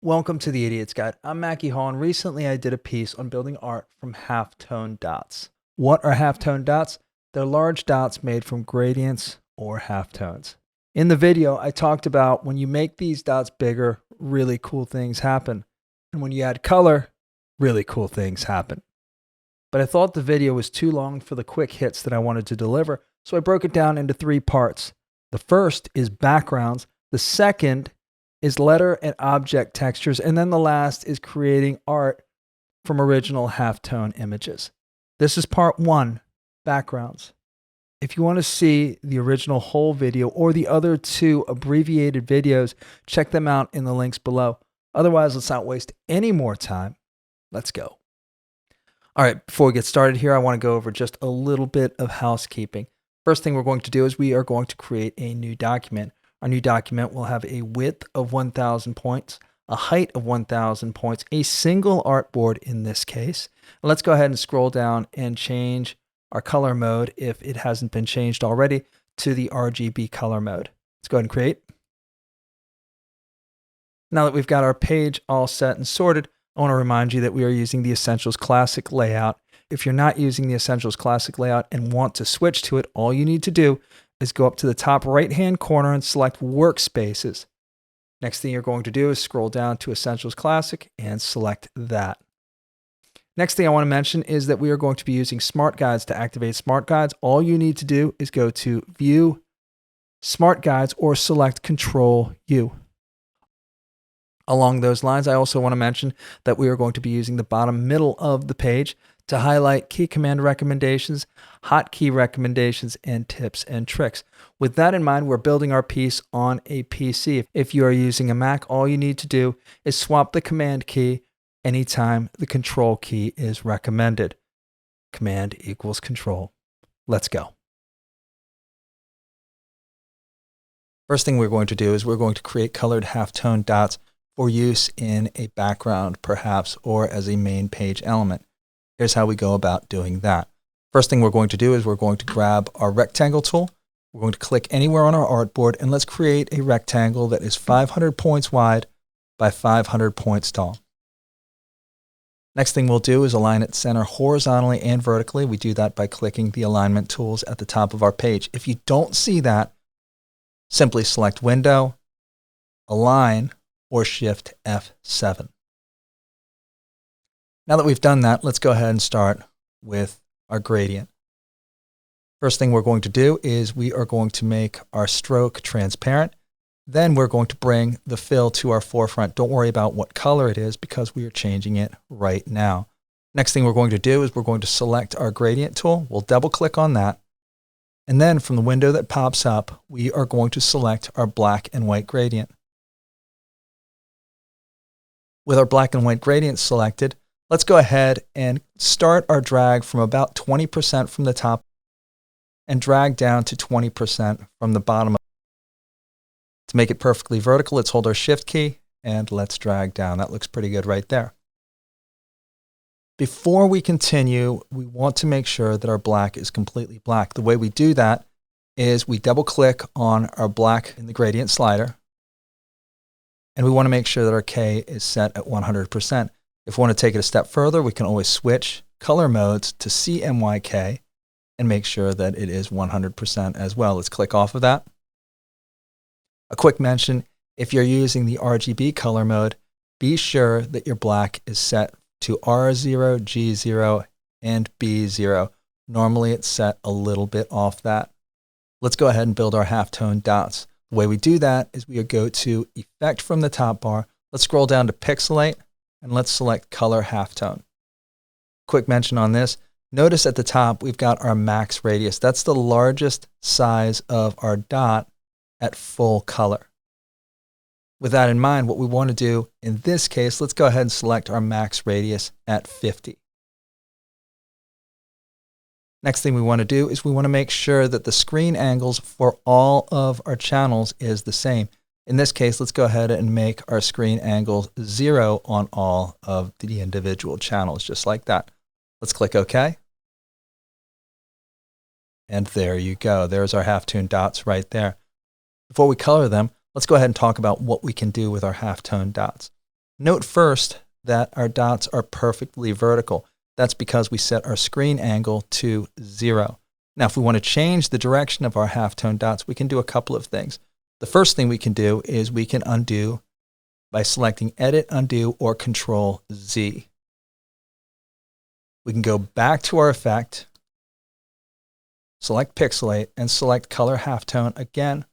Welcome to the Idiot's Guide. I'm Mackie Hall, and recently I did a piece on building art from halftone dots. What are halftone dots? They're large dots made from gradients or halftones. In the video, I talked about when you make these dots bigger, really cool things happen. And when you add color, really cool things happen. But I thought the video was too long for the quick hits that I wanted to deliver, so I broke it down into 3 parts. The first is backgrounds. The second is letter and object textures, and then the last is creating art from original halftone images. This is part 1, backgrounds. If you want to see the original whole video or the other 2 abbreviated videos, check them out in the links below. Otherwise, let's not waste any more time. Let's go. All right, before we get started here, I want to go over just a little bit of housekeeping. First thing we're going to do is we are going to create a new document. Our new document will have a width of 1,000 points, a height of 1,000 points, a single artboard in this case. And let's go ahead and scroll down and change our color mode, if it hasn't been changed already, to the RGB color mode. Let's go ahead and create. Now that we've got our page all set and sorted, I want to remind you that we are using the Essentials Classic layout. If you're not using the Essentials Classic layout and want to switch to it, all you need to do is go up to the top right-hand corner and select Workspaces. Next thing you're going to do is scroll down to Essentials Classic and select that. Next thing I want to mention is that we are going to be using Smart Guides to activate Smart Guides. All you need to do is go to View, Smart Guides, or select Control U. Along those lines, I also want to mention that we are going to be using the bottom middle of the page to highlight key command recommendations, hotkey recommendations, and tips and tricks. With that in mind, we're building our piece on a PC. If you are using a Mac, all you need to do is swap the command key anytime the control key is recommended. Command equals control. Let's go. First thing we're going to do is we're going to create colored halftone dots for use in a background, perhaps, or as a main page element. Here's how we go about doing that. First thing we're going to do is we're going to grab our rectangle tool. We're going to click anywhere on our artboard, and let's create a rectangle that is 500 points wide by 500 points tall. Next thing we'll do is align it center horizontally and vertically. We do that by clicking the alignment tools at the top of our page. If you don't see that, simply select Window, Align, or Shift F7. Now that we've done that, let's go ahead and start with our gradient. First thing we're going to do is we are going to make our stroke transparent. Then we're going to bring the fill to our forefront. Don't worry about what color it is because we are changing it right now. Next thing we're going to do is we're going to select our gradient tool. We'll double click on that. And then from the window that pops up, we are going to select our black and white gradient. With our black and white gradient selected, let's go ahead and start our drag from about 20% from the top and drag down to 20% from the bottom. To make it perfectly vertical, let's hold our Shift key and let's drag down. That looks pretty good right there. Before we continue, we want to make sure that our black is completely black. The way we do that is we double click on our black in the gradient slider, and we want to make sure that our K is set at 100%. If we want to take it a step further, we can always switch color modes to CMYK and make sure that it is 100% as well. Let's click off of that. A quick mention, if you're using the RGB color mode, be sure that your black is set to R0, G0, and B0. Normally it's set a little bit off that. Let's go ahead and build our halftone dots. The way we do that is we go to Effect from the top bar. Let's scroll down to Pixelate, and let's select Color Halftone. Quick mention on this. Notice at the top we've got our max radius. That's the largest size of our dot at full color. With that in mind, what we want to do in this case, let's go ahead and select our max radius at 50. Next thing we want to do is we want to make sure that the screen angles for all of our channels is the same. In this case, let's go ahead and make our screen angle 0 on all of the individual channels, just like that. Let's click OK. And there you go. There's our halftone dots right there. Before we color them, let's go ahead and talk about what we can do with our halftone dots. Note first that our dots are perfectly vertical. That's because we set our screen angle to 0. Now, if we want to change the direction of our halftone dots, we can do a couple of things. The first thing we can do is we can undo by selecting Edit, Undo, or Control Z. We can go back to our effect, select Pixelate, and select Color Halftone again.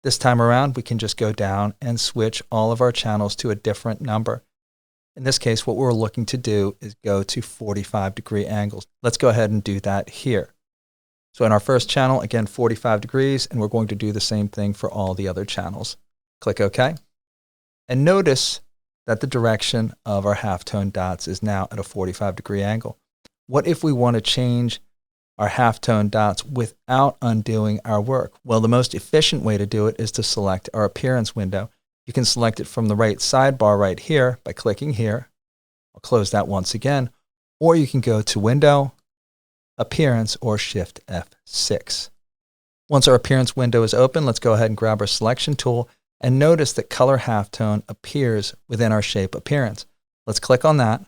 This time around, we can just go down and switch all of our channels to a different number. In this case, what we're looking to do is go to 45-degree angles. Let's go ahead and do that here. So in our first channel, again, 45 degrees, and we're going to do the same thing for all the other channels. Click OK. And notice that the direction of our halftone dots is now at a 45-degree angle. What if we want to change our halftone dots without undoing our work? Well, the most efficient way to do it is to select our appearance window. You can select it from the right sidebar right here by clicking here. I'll close that once again. Or you can go to Window, Appearance, or Shift F6. Once our appearance window is open, let's go ahead and grab our selection tool and notice that color halftone appears within our shape appearance. Let's click on that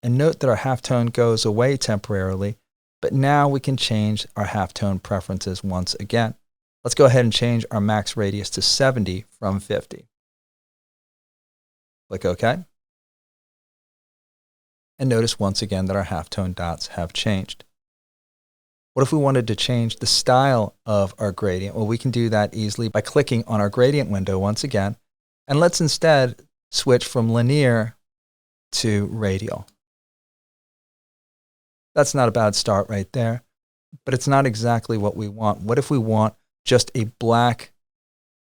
and note that our halftone goes away temporarily, but now we can change our halftone preferences once again. Let's go ahead and change our max radius to 70 from 50. Click OK. And notice once again that our halftone dots have changed. What if we wanted to change the style of our gradient? Well, we can do that easily by clicking on our gradient window once again. And let's instead switch from linear to radial. That's not a bad start right there, but it's not exactly what we want. What if we want just a black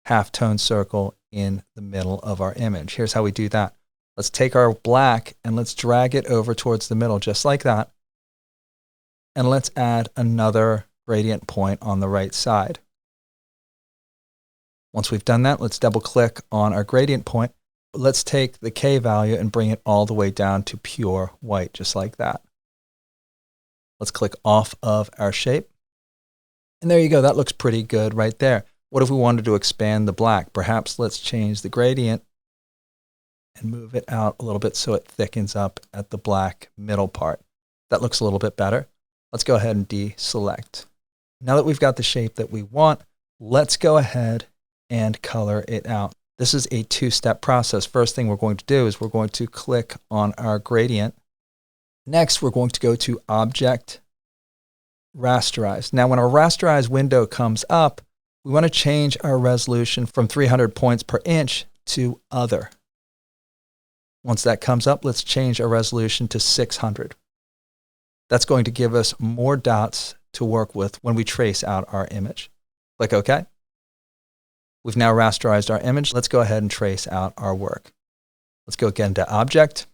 halftone circle in the middle of our image? Here's how we do that. Let's take our black and let's drag it over towards the middle, just like that. And let's add another gradient point on the right side. Once we've done that, let's double click on our gradient point. Let's take the K value and bring it all the way down to pure white, just like that. Let's click off of our shape. And there you go. That looks pretty good right there. What if we wanted to expand the black? Perhaps let's change the gradient and move it out a little bit so it thickens up at the black middle part. That looks a little bit better. Let's go ahead and deselect. Now that we've got the shape that we want, let's go ahead and color it out. This is a two-step process. First thing we're going to do is we're going to click on our gradient. Next, we're going to go to Object, Rasterize. Now, when our Rasterize window comes up, we want to change our resolution from 300 points per inch to Other. Once that comes up, let's change our resolution to 600. That's going to give us more dots to work with when we trace out our image. Click OK. We've now rasterized our image. Let's go ahead and trace out our work. Let's go again to Object,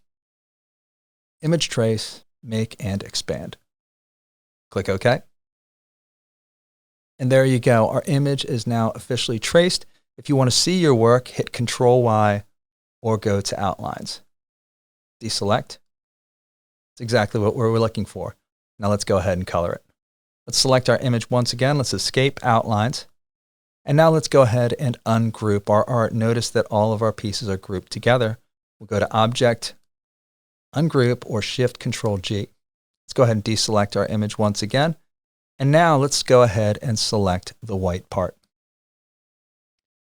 Image Trace, Make and Expand. Click OK. And there you go. Our image is now officially traced. If you want to see your work, hit Control-Y or go to Outlines. Deselect. It's exactly what we're looking for. Now let's go ahead and color it. Let's select our image once again. Let's escape Outlines. And now let's go ahead and ungroup our art. Notice that all of our pieces are grouped together. We'll go to Object, Ungroup, or Shift Control G. Let's go ahead and deselect our image once again. And now let's go ahead and select the white part.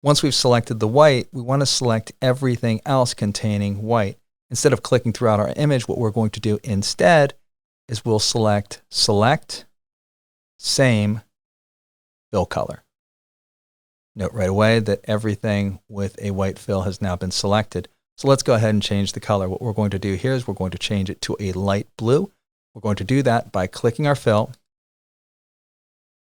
Once we've selected the white, we want to select everything else containing white. Instead of clicking throughout our image, what we're going to do instead is we'll select Same, Fill Color. Note right away that everything with a white fill has now been selected. So let's go ahead and change the color. What we're going to do here is we're going to change it to a light blue. We're going to do that by clicking our fill,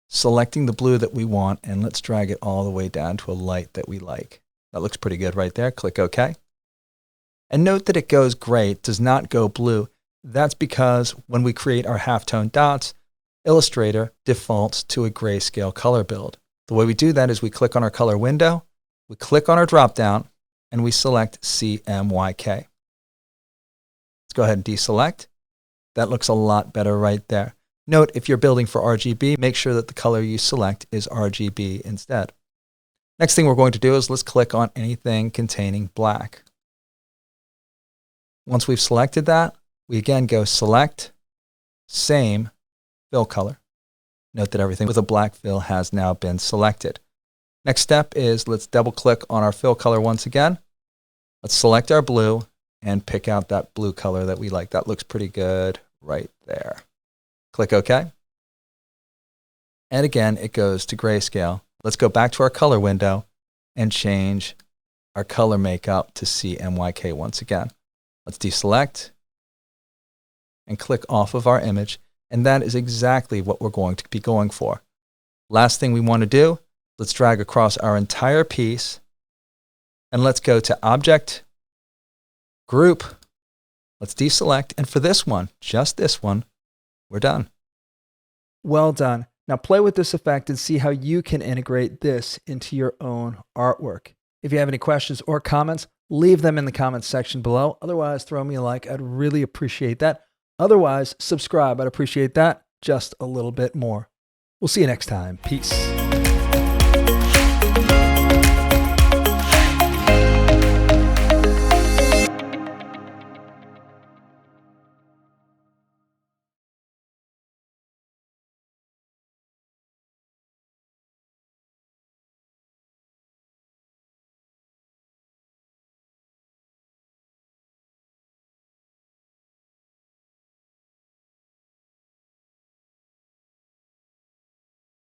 selecting the blue that we want, and let's drag it all the way down to a light that we like. That looks pretty good right there. Click OK. And note that it goes gray, it does not go blue. That's because when we create our halftone dots, Illustrator defaults to a grayscale color build. The way we do that is we click on our color window, we click on our dropdown, and we select CMYK. Let's go ahead and deselect. That looks a lot better right there. Note, if you're building for RGB, make sure that the color you select is RGB instead. Next thing we're going to do is let's click on anything containing black. Once we've selected that, we again go Select, Same, Fill Color. Note that everything with a black fill has now been selected. Next step is let's double click on our fill color once again. Let's select our blue and pick out that blue color that we like. That looks pretty good right there. Click OK. And again, it goes to grayscale. Let's go back to our color window and change our color makeup to CMYK once again. Let's deselect and click off of our image. And that is exactly what we're going to be going for. Last thing we want to do, let's drag across our entire piece and let's go to Object, Group. Let's deselect. And for this one, just this one, we're done. Well done. Now play with this effect and see how you can integrate this into your own artwork. If you have any questions or comments, leave them in the comments section below. Otherwise, throw me a like. I'd really appreciate that. Otherwise, subscribe. I'd appreciate that just a little bit more. We'll see you next time. Peace.